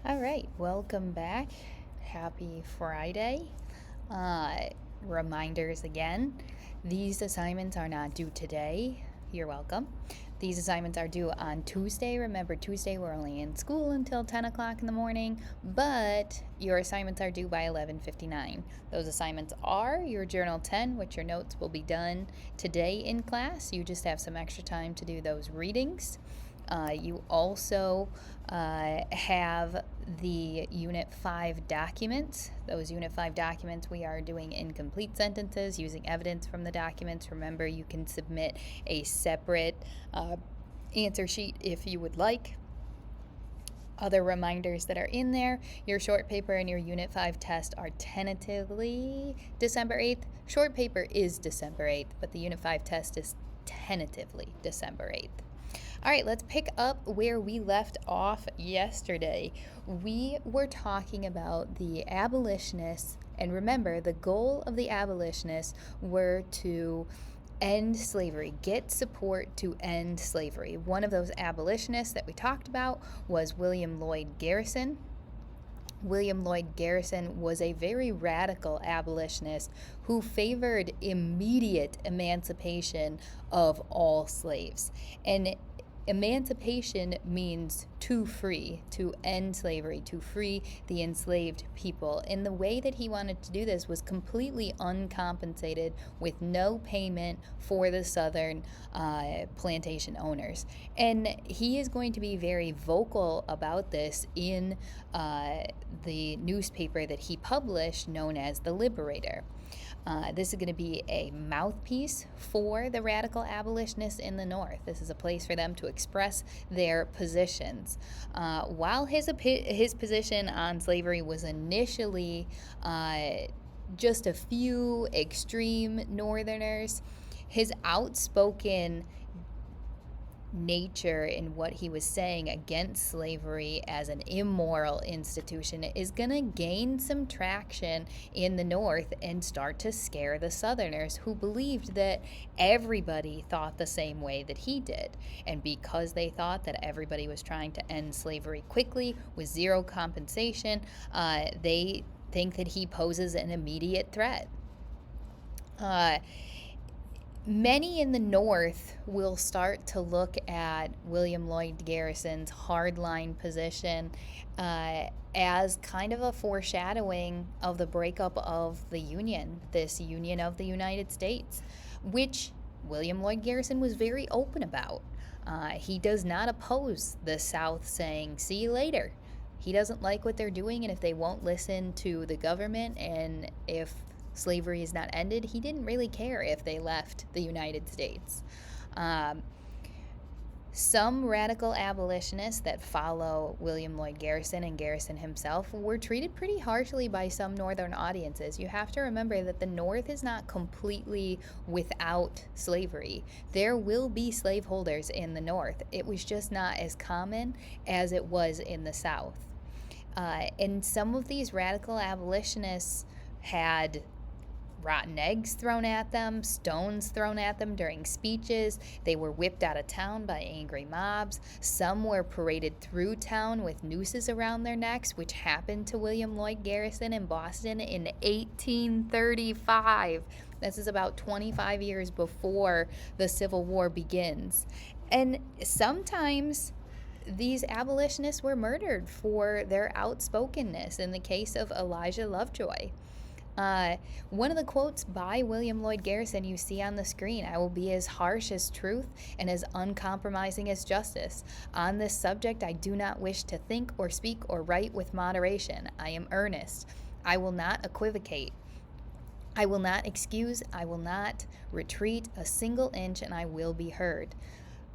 All right, welcome back. Happy Friday. Reminders again, these assignments are not due today. You're welcome. These assignments are due on Tuesday. Remember, Tuesday we're only in school until 10 o'clock in the morning, but your assignments are due by 11:59. Those assignments are your Journal 10, which your notes will be done today in class. You just have some extra time to do those readings. You also have the Unit 5 documents. Those Unit 5 documents we are doing incomplete sentences using evidence from the documents. Remember, you can submit a separate answer sheet if you would like. Other reminders that are in there, your short paper and your Unit 5 test are tentatively December 8th. Short paper is December 8th, but the Unit 5 test is tentatively December 8th. All right, let's pick up where we left off yesterday. We were talking about the abolitionists, and remember, the goal of the abolitionists were to end slavery, get support to end slavery. One of those abolitionists that we talked about was William Lloyd Garrison. William Lloyd Garrison was a very radical abolitionist who favored immediate emancipation of all slaves. And emancipation means to free, to end slavery, to free the enslaved people. And the way that he wanted to do this was completely uncompensated with no payment for the Southern plantation owners. And he is going to be very vocal about this in the newspaper that he published known as The Liberator. This is going to be a mouthpiece for the radical abolitionists in the North. This is a place for them to express their positions. While his position on slavery was initially just a few extreme Northerners, his outspoken nature in what he was saying against slavery as an immoral institution is going to gain some traction in the North and start to scare the Southerners who believed that everybody thought the same way that he did. And because they thought that everybody was trying to end slavery quickly with zero compensation, they think that he poses an immediate threat. Many in the North will start to look at William Lloyd Garrison's hardline position as kind of a foreshadowing of the breakup of the Union, this Union of the United States, which William Lloyd Garrison was very open about. He does not oppose the South saying, "See you later." He doesn't like what they're doing, and if they won't listen to the government and if slavery is not ended, he didn't really care if they left the United States. Some radical abolitionists that follow William Lloyd Garrison and Garrison himself were treated pretty harshly by some Northern audiences. You have to remember that the North is not completely without slavery. There will be slaveholders in the North. It was just not as common as it was in the South. And some of these radical abolitionists had rotten eggs thrown at them, stones thrown at them during speeches. They were whipped out of town by angry mobs. Some were paraded through town with nooses around their necks, which happened to William Lloyd Garrison in Boston in 1835. This is about 25 years before the Civil War begins. And sometimes these abolitionists were murdered for their outspokenness. In the case of Elijah Lovejoy, one of the quotes by William Lloyd Garrison you see on the screen: "I will be as harsh as truth and as uncompromising as justice. On this subject, I do not wish to think or speak or write with moderation. I am earnest. I will not equivocate. I will not excuse. I will not retreat a single inch, and I will be heard."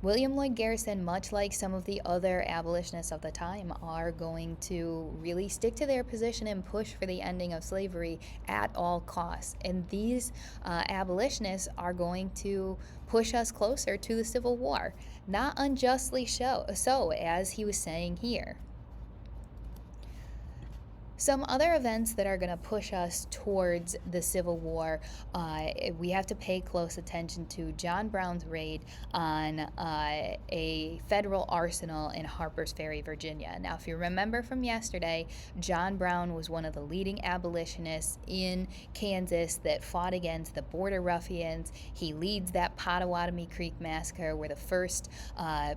William Lloyd Garrison, much like some of the other abolitionists of the time, are going to really stick to their position and push for the ending of slavery at all costs. And these abolitionists are going to push us closer to the Civil War, not unjustly so, as he was saying here. Some other events that are going to push us towards the Civil War, we have to pay close attention to John Brown's raid on a federal arsenal in Harpers Ferry, Virginia. Now, if you remember from yesterday, John Brown was one of the leading abolitionists in Kansas that fought against the border ruffians. He leads that Pottawatomie Creek massacre where the first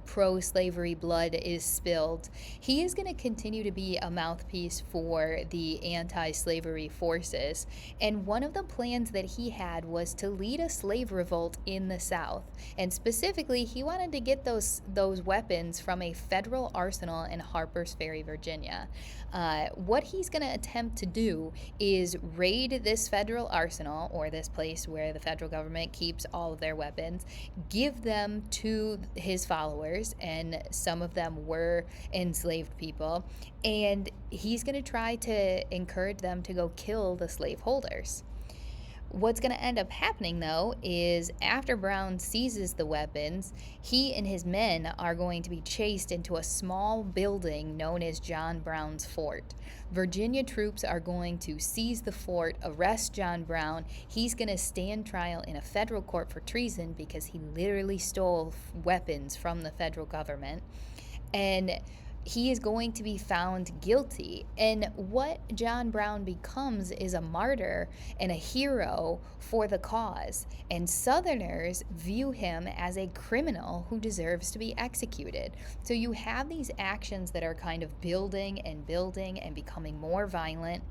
pro-slavery blood is spilled. He is going to continue to be a mouthpiece for the anti-slavery forces, and one of the plans that he had was to lead a slave revolt in the South, and specifically he wanted to get those weapons from a federal arsenal in Harpers Ferry, Virginia. What he's going to attempt to do is raid this federal arsenal, or this place where the federal government keeps all of their weapons, give them to his followers, and some of them were enslaved people, and he's going to try to encourage them to go kill the slaveholders. What's going to end up happening, though, is after Brown seizes the weapons, he and his men are going to be chased into a small building known as John Brown's Fort. Virginia troops are going to seize the fort, arrest John Brown. He's going to stand trial in a federal court for treason because he literally stole weapons from the federal government. And he is going to be found guilty. And what John Brown becomes is a martyr and a hero for the cause. And Southerners view him as a criminal who deserves to be executed. So you have these actions that are kind of building and becoming more violent.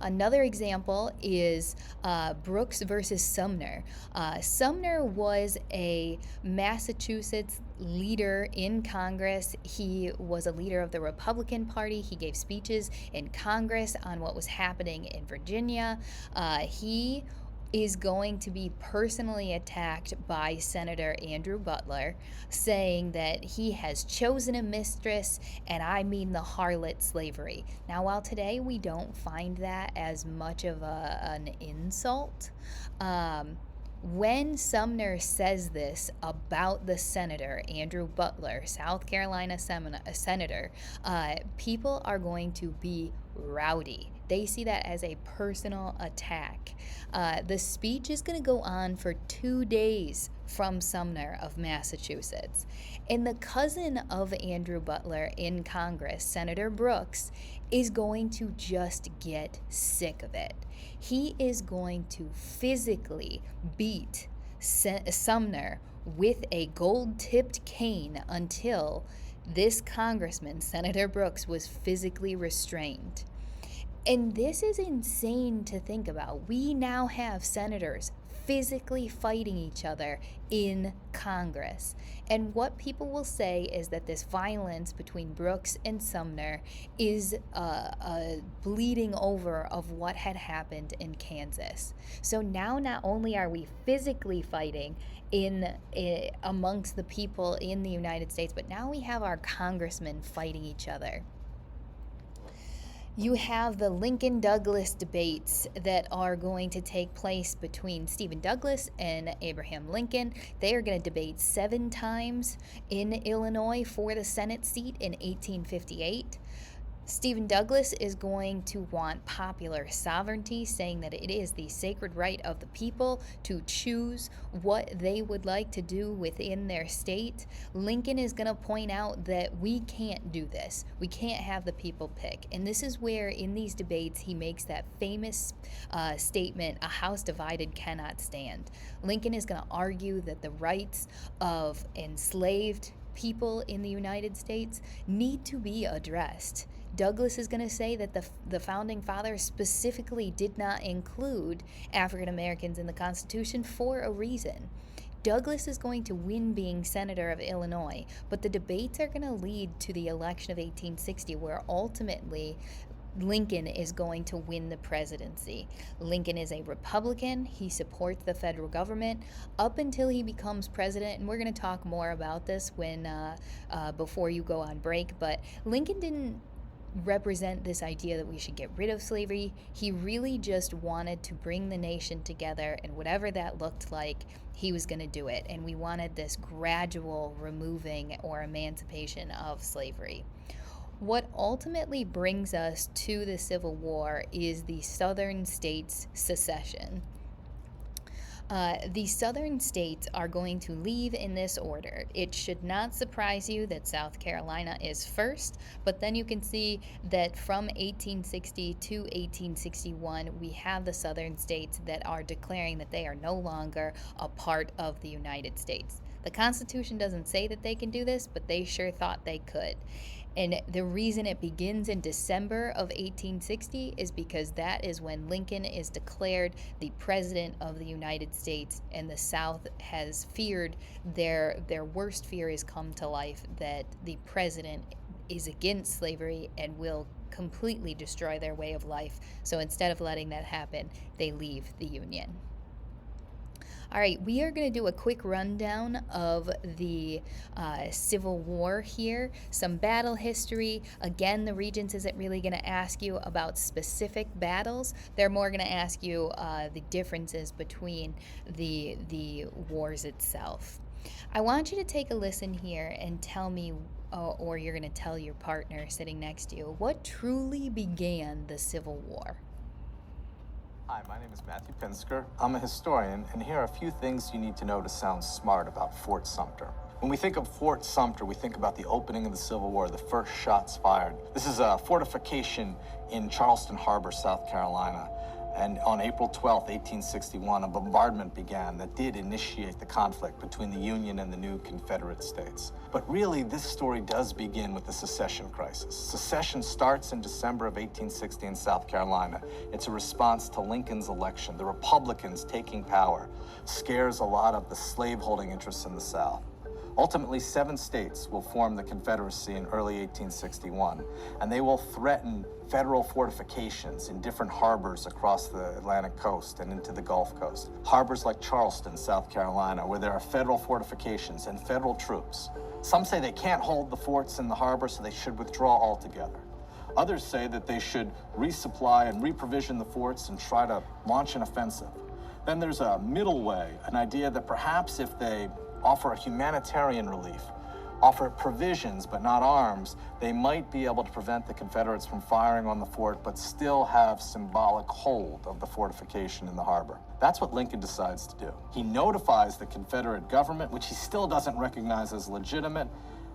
Another example is Brooks versus Sumner. Sumner was a Massachusetts leader in Congress. He was a leader of the Republican Party. He gave speeches in Congress on what was happening in Virginia. He is going to be personally attacked by Senator Andrew Butler, saying that he has chosen a mistress, and I mean the harlot slavery. Now, while today we don't find that as much of an insult, when Sumner says this about the senator, Andrew Butler, South Carolina senator, people are going to be rowdy. They see that as a personal attack. The speech is going to go on for 2 days from Sumner of Massachusetts. And the cousin of Andrew Butler in Congress, Senator Brooks, is going to just get sick of it. He is going to physically beat Sumner with a gold-tipped cane until this congressman, Senator Brooks, was physically restrained. And this is insane to think about. We now have senators physically fighting each other in Congress. And what people will say is that this violence between Brooks and Sumner is a bleeding over of what had happened in Kansas. So now not only are we physically fighting amongst the people in the United States, but now we have our congressmen fighting each other. You have the Lincoln-Douglas debates that are going to take place between Stephen Douglas and Abraham Lincoln. They are going to debate 7 times in Illinois for the Senate seat in 1858. Stephen Douglas is going to want popular sovereignty, saying that it is the sacred right of the people to choose what they would like to do within their state. Lincoln is going to point out that we can't do this. We can't have the people pick. And this is where, in these debates, he makes that famous statement, "A house divided cannot stand." Lincoln is going to argue that the rights of enslaved people in the United States need to be addressed. Douglas is going to say that the founding fathers specifically did not include African Americans in the Constitution for a reason. Douglas is going to win being senator of Illinois, but the debates are going to lead to the election of 1860, where ultimately Lincoln is going to win the presidency. Lincoln is a Republican. He supports the federal government up until he becomes president, and we're going to talk more about this before you go on break, but Lincoln didn't represent this idea that we should get rid of slavery. He really just wanted to bring the nation together, and whatever that looked like, he was going to do it. And we wanted this gradual removing or emancipation of slavery. What ultimately brings us to the Civil War is the Southern states' secession. The southern states are going to leave in this order. It should not surprise you that South Carolina is first, but then you can see that from 1860 to 1861, we have the southern states that are declaring that they are no longer a part of the United States. The Constitution doesn't say that they can do this, but they sure thought they could. And the reason it begins in December of 1860 is because that is when Lincoln is declared the President of the United States, and the South has feared their worst fear has come to life, that the President is against slavery and will completely destroy their way of life. So instead of letting that happen, they leave the Union. All right, we are going to do a quick rundown of the Civil War here, some battle history. Again, the Regents isn't really going to ask you about specific battles. They're more going to ask you the differences between the wars itself. I want you to take a listen here and tell me, or you're going to tell your partner sitting next to you, what truly began the Civil War. Hi, my name is Matthew Pinsker. I'm a historian, and here are a few things you need to know to sound smart about Fort Sumter. When we think of Fort Sumter, we think about the opening of the Civil War, the first shots fired. This is a fortification in Charleston Harbor, South Carolina. And on April 12, 1861, a bombardment began that did initiate the conflict between the Union and the new Confederate States. But really, this story does begin with the secession crisis. Secession starts in December of 1860 in South Carolina. It's a response to Lincoln's election. The Republicans taking power scares a lot of the slaveholding interests in the South. Ultimately, 7 states will form the Confederacy in early 1861, and they will threaten federal fortifications in different harbors across the Atlantic coast and into the Gulf Coast. Harbors like Charleston, South Carolina, where there are federal fortifications and federal troops. Some say they can't hold the forts in the harbor, so they should withdraw altogether. Others say that they should resupply and reprovision the forts and try to launch an offensive. Then there's a middle way, an idea that perhaps if they offer a humanitarian relief, offer provisions but not arms, they might be able to prevent the Confederates from firing on the fort but still have symbolic hold of the fortification in the harbor. That's what Lincoln decides to do. He notifies the Confederate government, which he still doesn't recognize as legitimate,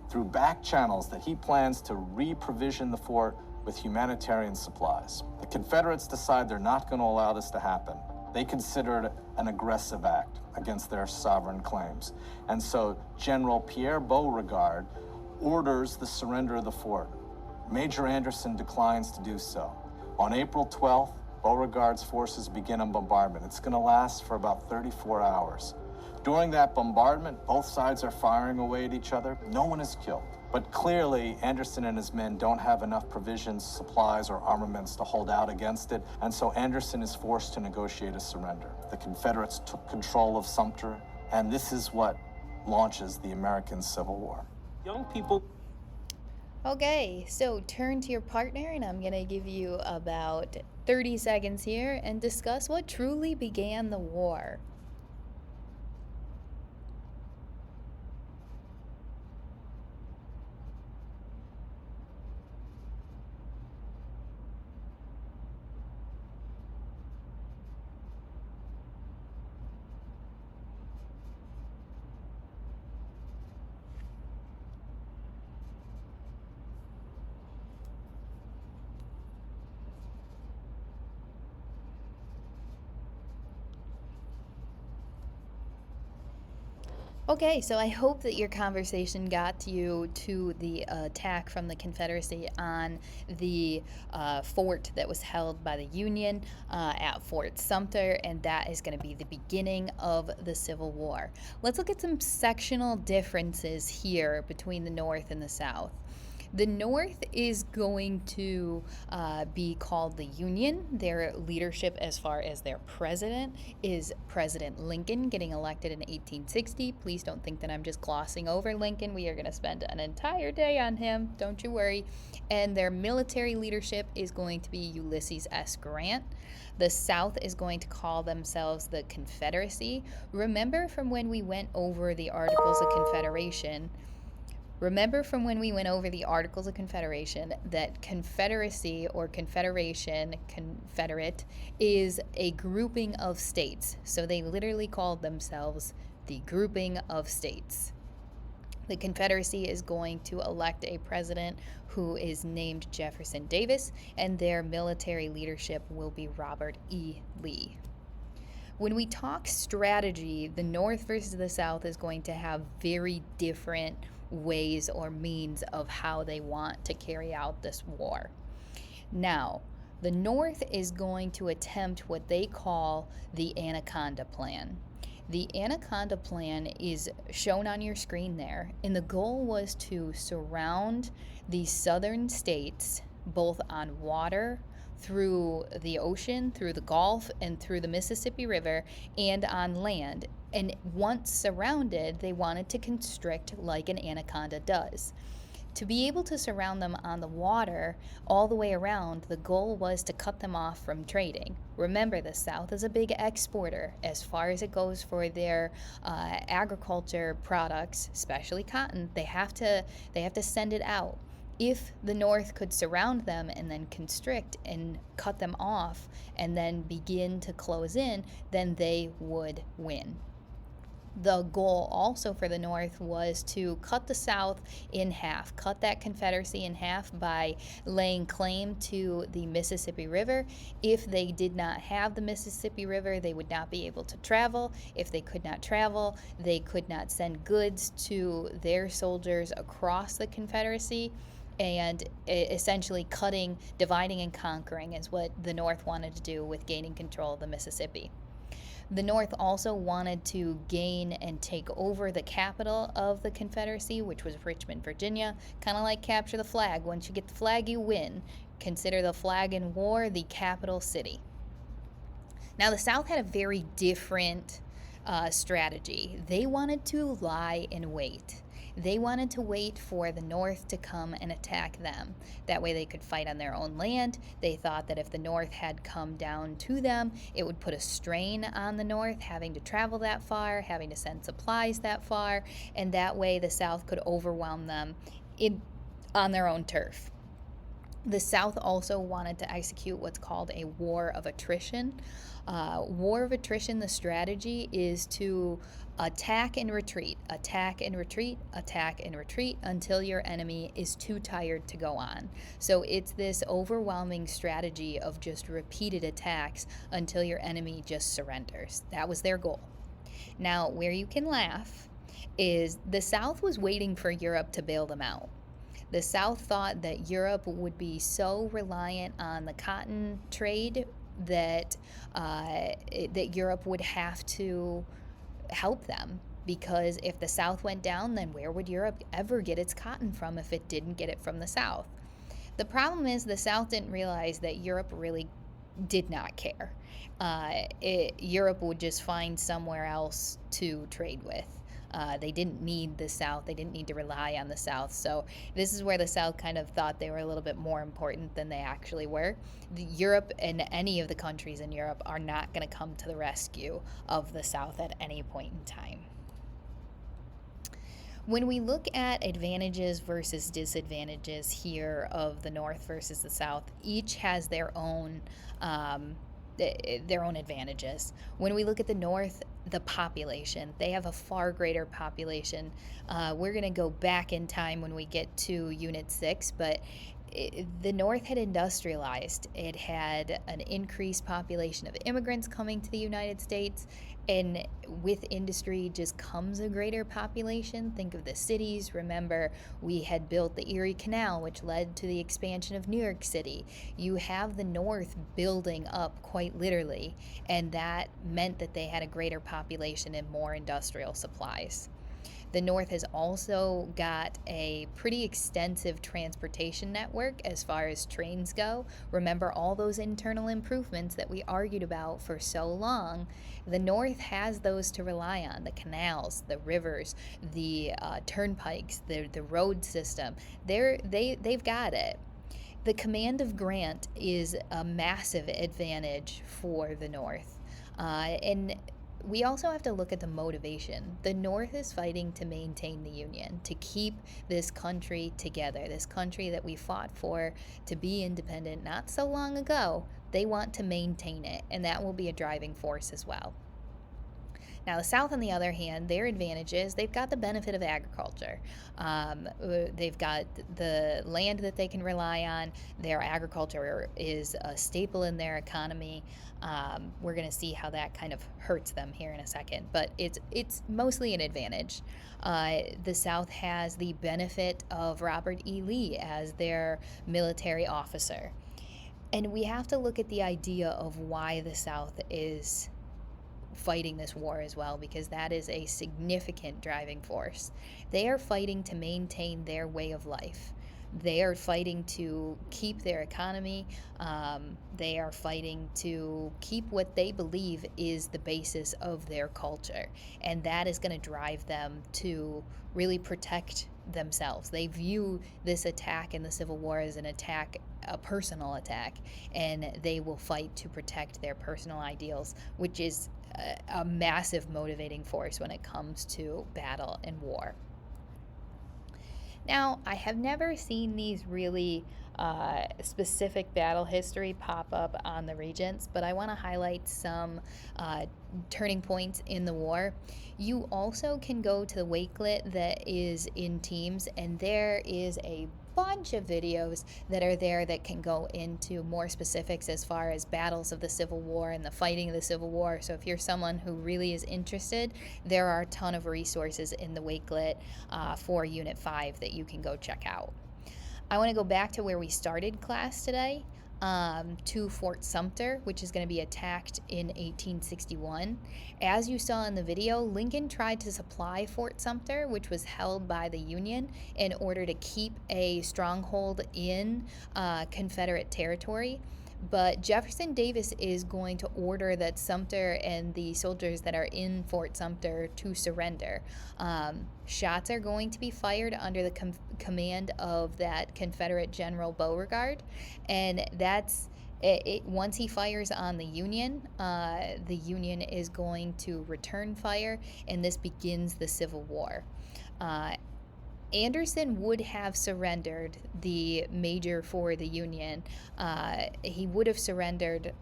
through back channels that he plans to re-provision the fort with humanitarian supplies. The Confederates decide they're not going to allow this to happen. They consider it an aggressive act against their sovereign claims. And so General Pierre Beauregard orders the surrender of the fort. Major Anderson declines to do so. On April 12th, Beauregard's forces begin a bombardment. It's going to last for about 34 hours. During that bombardment, both sides are firing away at each other. No one is killed. But clearly, Anderson and his men don't have enough provisions, supplies, or armaments to hold out against it, and so Anderson is forced to negotiate a surrender. The Confederates took control of Sumter, and this is what launches the American Civil War. Young people. Okay, so turn to your partner, and I'm going to give you about 30 seconds here and discuss what truly began the war. Okay, so I hope that your conversation got you to the attack from the Confederacy on the fort that was held by the Union at Fort Sumter, and that is going to be the beginning of the Civil War. Let's look at some sectional differences here between the North and the South. The North is going to be called the Union. Their leadership, as far as their president, is President Lincoln, getting elected in 1860. Please don't think that I'm just glossing over Lincoln. We are going to spend an entire day on him. Don't you worry. And their military leadership is going to be Ulysses S. Grant. The South is going to call themselves the Confederacy. Remember from when we went over the Articles of Confederation, Remember from when we went over the Articles of Confederation that Confederacy or Confederation, Confederate, is a grouping of states. So they literally called themselves the grouping of states. The Confederacy is going to elect a president who is named Jefferson Davis, and their military leadership will be Robert E. Lee. When we talk strategy, the North versus the South is going to have very different ways or means of how they want to carry out this war. Now, the North is going to attempt what they call the Anaconda Plan. The Anaconda Plan is shown on your screen there, and the goal was to surround the southern states both on water, through the ocean, through the Gulf, and through the Mississippi River, and on land. And once surrounded, they wanted to constrict like an anaconda does. To be able to surround them on the water all the way around, the goal was to cut them off from trading. Remember, the South is a big exporter as far as it goes for their agriculture products, especially cotton. They have to send it out. If the North could surround them and then constrict and cut them off and then begin to close in, then they would win. The goal also for the North was to cut the South in half, cut that Confederacy in half by laying claim to the Mississippi River. If they did not have the Mississippi River, they would not be able to travel. If they could not travel, they could not send goods to their soldiers across the Confederacy. And essentially dividing and conquering is what the North wanted to do with gaining control of the Mississippi. The North also wanted to gain and take over the capital of the Confederacy, which was Richmond, Virginia, kind of like capture the flag. Once you get the flag, you win. Consider the flag in war the capital city. Now, the South had a very different strategy. They wanted to lie in wait. They wanted to wait for the North to come and attack them. That way they could fight on their own land. They thought that if the North had come down to them, it would put a strain on the North, having to travel that far, having to send supplies that far, and that way the South could overwhelm them on their own turf. The South also wanted to execute what's called a war of attrition. War of attrition, the strategy is to attack and retreat, attack and retreat, attack and retreat until your enemy is too tired to go on. So it's this overwhelming strategy of just repeated attacks until your enemy just surrenders. That was their goal. Now, where you can laugh is the South was waiting for Europe to bail them out. The South thought that Europe would be so reliant on the cotton trade that Europe would have to help them, because if the South went down, then where would Europe ever get its cotton from if it didn't get it from the South? The problem is the South didn't realize that Europe really did not care. Europe would just find somewhere else to trade with. They didn't need the South. They didn't need to rely on the South. So this is where the South kind of thought they were a little bit more important than they actually were. Europe and any of the countries in Europe are not going to come to the rescue of the South at any point in time. When we look at advantages versus disadvantages here of the North versus the South, each has their own advantages. When we look at the North, the population, they have a far greater population. We're going to go back in time when we get to Unit 6, but the North had industrialized. It had an increased population of immigrants coming to the United States, and with industry just comes a greater population. Think of the cities. Remember, we had built the Erie Canal, which led to the expansion of New York City. You have the North building up quite literally, and that meant that they had a greater population and more industrial supplies. The North has also got a pretty extensive transportation network as far as trains go. Remember all those internal improvements that we argued about for so long? The North has those to rely on: the canals, the rivers, the turnpikes, the road system. They've got it. The command of Grant is a massive advantage for the North. And we also have to look at the motivation. The North is fighting to maintain the Union, to keep this country together, this country that we fought for to be independent not so long ago. They want to maintain it, and that will be a driving force as well. Now, the South, on the other hand, their advantage is they've got the benefit of agriculture. They've got the land that they can rely on. Their agriculture is a staple in their economy. We're going to see how that kind of hurts them here in a second, but it's mostly an advantage. The South has the benefit of Robert E. Lee as their military officer. And we have to look at the idea of why the South is fighting this war as well, because that is a significant driving force. They are fighting to maintain their way of life. They are fighting to keep their economy. They are fighting to keep what they believe is the basis of their culture. And that is going to drive them to really protect themselves. They view this attack in the Civil War as an attack, a personal attack, and they will fight to protect their personal ideals, which is a massive motivating force when it comes to battle and war. Now, I have never seen these really specific battle history pop up on the Regents, but I want to highlight some turning points in the war. You also can go to the Wakelet that is in Teams, and there is a bunch of videos that are there that can go into more specifics as far as battles of the Civil War and the fighting of the Civil War. So if you're someone who really is interested, there are a ton of resources in the Wakelet for Unit 5 that you can go check out. I want to go back to where we started class today, to Fort Sumter, which is going to be attacked in 1861. As you saw in the video, Lincoln tried to supply Fort Sumter, which was held by the Union, in order to keep a stronghold in Confederate territory. But Jefferson Davis is going to order that Sumter and the soldiers that are in Fort Sumter to surrender. Shots are going to be fired under the command of that Confederate General Beauregard, and that's it. Once he fires on the Union is going to return fire, and this begins the Civil War. Anderson would have surrendered the major for the Union. He would have surrendered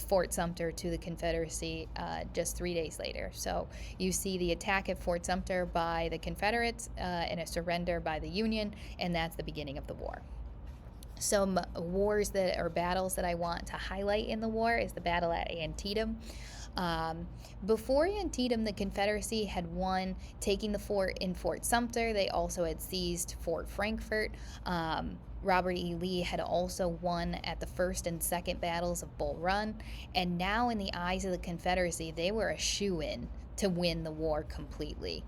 Fort Sumter to the Confederacy just 3 days later. So you see the attack at Fort Sumter by the Confederates and a surrender by the Union, and that's the beginning of the war. Some battles that I want to highlight in the war is the battle at Antietam. Before Antietam, the Confederacy had won, taking the fort in Fort Sumter. They also had seized Fort Frankfort. Robert E. Lee had also won at the first and second battles of Bull Run, and now in the eyes of the Confederacy, they were a shoo-in to win the war completely.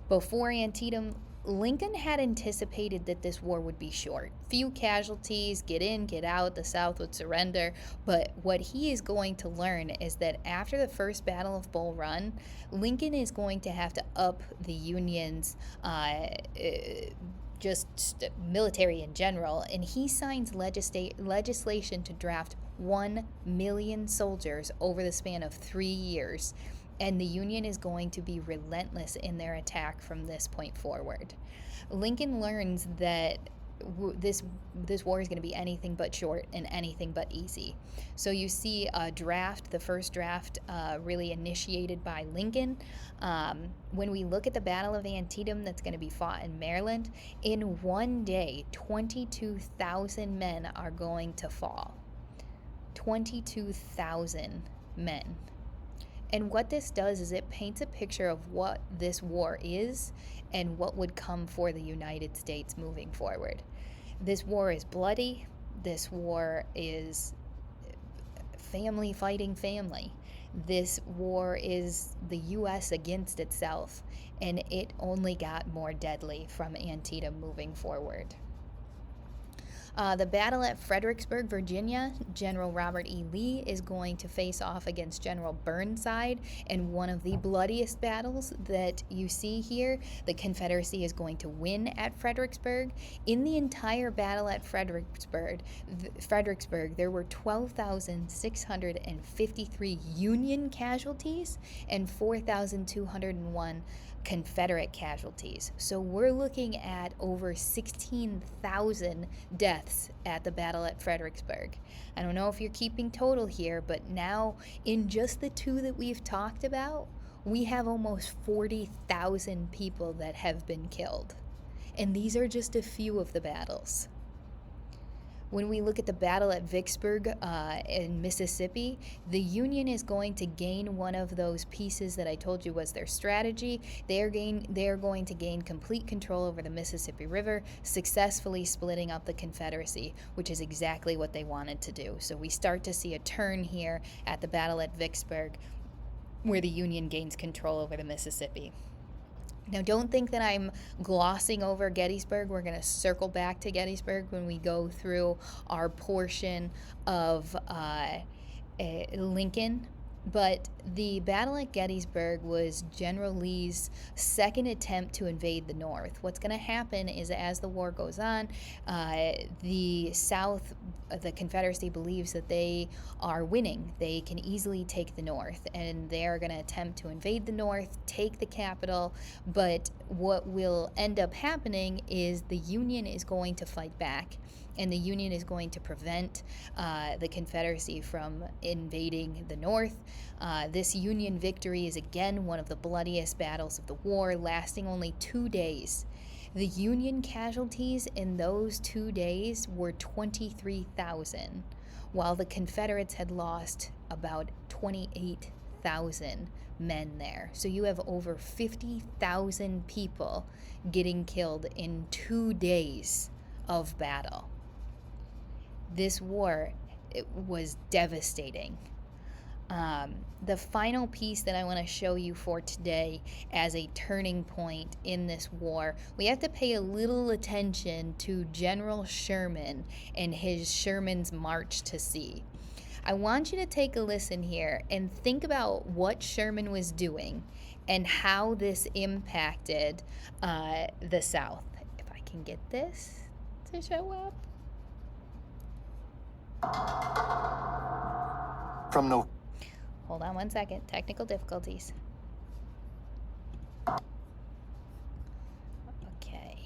Before Antietam, Lincoln had anticipated that this war would be short. Few casualties, get in, get out, the South would surrender. But what he is going to learn is that after the first Battle of Bull Run, Lincoln is going to have to up the Union's just military in general, and he signs legislation to draft 1 million soldiers over the span of 3 years. And the Union is going to be relentless in their attack from this point forward. Lincoln learns that this war is going to be anything but short and anything but easy. So you see a draft, the first draft really initiated by Lincoln. When we look at the Battle of Antietam that's going to be fought in Maryland, in one day, 22,000 men are going to fall. 22,000 men. And what this does is it paints a picture of what this war is and what would come for the United States moving forward. This war is bloody. This war is family fighting family. This war is the U.S. against itself, and it only got more deadly from Antietam moving forward. The battle at Fredericksburg, Virginia, General Robert E. Lee is going to face off against General Burnside in one of the bloodiest battles that you see here. The Confederacy is going to win at Fredericksburg. In the entire battle at Fredericksburg, there were 12,653 Union casualties and 4,201 Confederate casualties. So we're looking at over 16,000 deaths at the battle at Fredericksburg. I don't know if you're keeping total here, but now in just the two that we've talked about, we have almost 40,000 people that have been killed. And these are just a few of the battles. When we look at the battle at Vicksburg in Mississippi, the Union is going to gain one of those pieces that I told you was their strategy. They are going to gain complete control over the Mississippi River, successfully splitting up the Confederacy, which is exactly what they wanted to do. So we start to see a turn here at the battle at Vicksburg, where the Union gains control over the Mississippi. Now, don't think that I'm glossing over Gettysburg. We're going to circle back to Gettysburg when we go through our portion of Lincoln. But the battle at Gettysburg was General Lee's second attempt to invade the North. What's going to happen is, as the war goes on, the South, the Confederacy believes that they are winning. They can easily take the North, and they're going to attempt to invade the North, take the capital. But what will end up happening is the Union is going to fight back, and the Union is going to prevent the Confederacy from invading the North. This Union victory is again one of the bloodiest battles of the war, lasting only 2 days. The Union casualties in those 2 days were 23,000, while the Confederates had lost about 28,000 men there. So you have over 50,000 people getting killed in 2 days of battle. This war, it was devastating. The final piece that I want to show you for today as a turning point in this war, we have to pay a little attention to General Sherman and Sherman's march to sea. I want you to take a listen here and think about what Sherman was doing and how this impacted the South. If I can get this to show up. Hold on one second. Technical difficulties. Okay.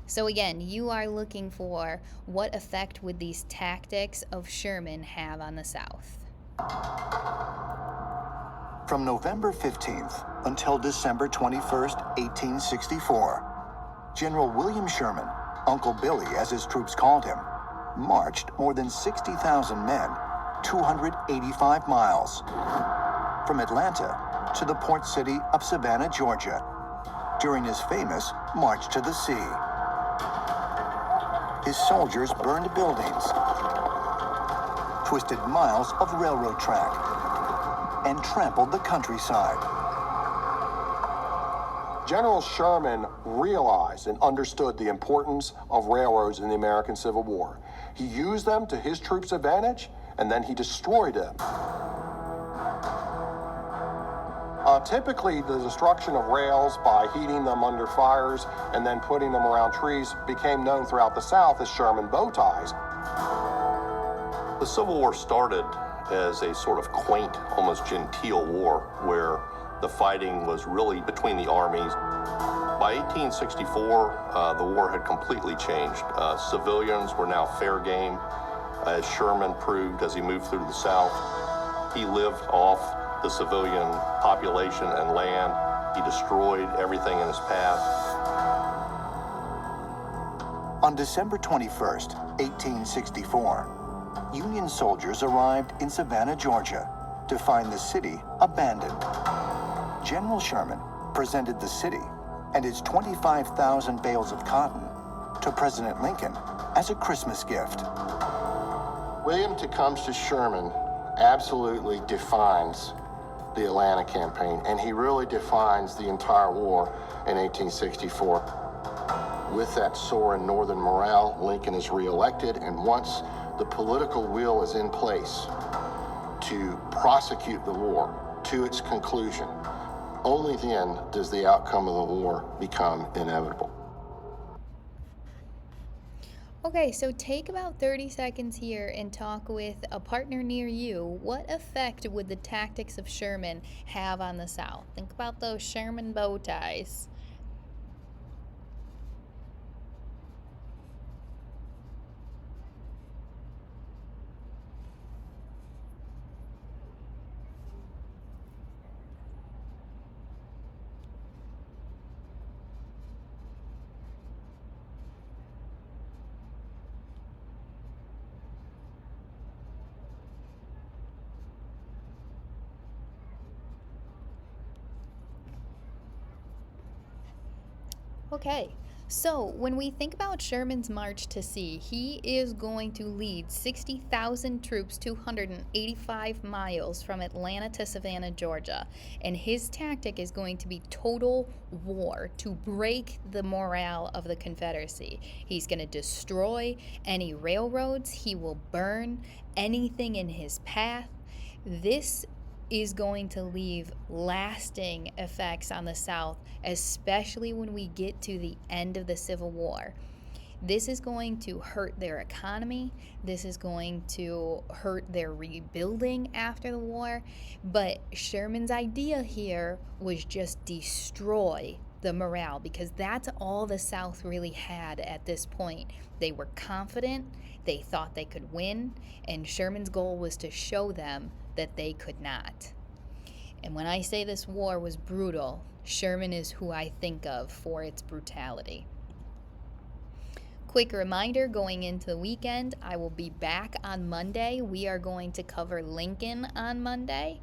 So again, you are looking for what effect would these tactics of Sherman have on the South? From November 15th until December 21st, 1864, General William Sherman, Uncle Billy as his troops called him, marched more than 60,000 men, 285 miles, from Atlanta to the port city of Savannah, Georgia, during his famous March to the Sea. His soldiers burned buildings, twisted miles of railroad track, and trampled the countryside. General Sherman realized and understood the importance of railroads in the American Civil War. He used them to his troops' advantage, and then he destroyed them. Typically, the destruction of rails by heating them under fires and then putting them around trees became known throughout the South as Sherman bow ties. The Civil War started as a sort of quaint, almost genteel war where the fighting was really between the armies. By 1864, the war had completely changed. Civilians were now fair game, as Sherman proved as he moved through the South. He lived off the civilian population and land. He destroyed everything in his path. On December 21st, 1864, Union soldiers arrived in Savannah, Georgia, to find the city abandoned. General Sherman presented the city and its 25,000 bales of cotton to President Lincoln as a Christmas gift. William Tecumseh Sherman absolutely defines the Atlanta campaign, and he really defines the entire war in 1864. With that soaring northern morale, Lincoln is reelected, and once the political will is in place to prosecute the war to its conclusion, only then does the outcome of the war become inevitable. Okay, so take about 30 seconds here and talk with a partner near you. What effect would the tactics of Sherman have on the South? Think about those Sherman bow ties. Okay, so when we think about Sherman's march to sea, he is going to lead 60,000 troops 285 miles from Atlanta to Savannah, Georgia. And his tactic is going to be total war to break the morale of the Confederacy. He's going to destroy any railroads, he will burn anything in his path. This is going to leave lasting effects on the South, especially when we get to the end of the Civil War. This is going to hurt their economy. This is going to hurt their rebuilding after the war. But Sherman's idea here was just destroy the morale, because that's all the South really had at this point. They were confident, they thought they could win, and Sherman's goal was to show them that they could not. And when I say this war was brutal, Sherman is who I think of for its brutality. Quick reminder, going into the weekend, I will be back on Monday. We are going to cover Lincoln on Monday.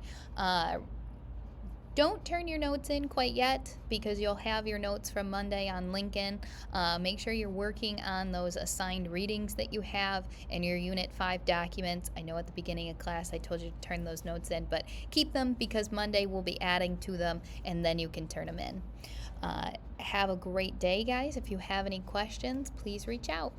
Don't turn your notes in quite yet, because you'll have your notes from Monday on Lincoln. Make sure you're working on those assigned readings that you have and your Unit 5 documents. I know at the beginning of class I told you to turn those notes in, but keep them, because Monday we'll be adding to them, and then you can turn them in. Have a great day, guys. If you have any questions, please reach out.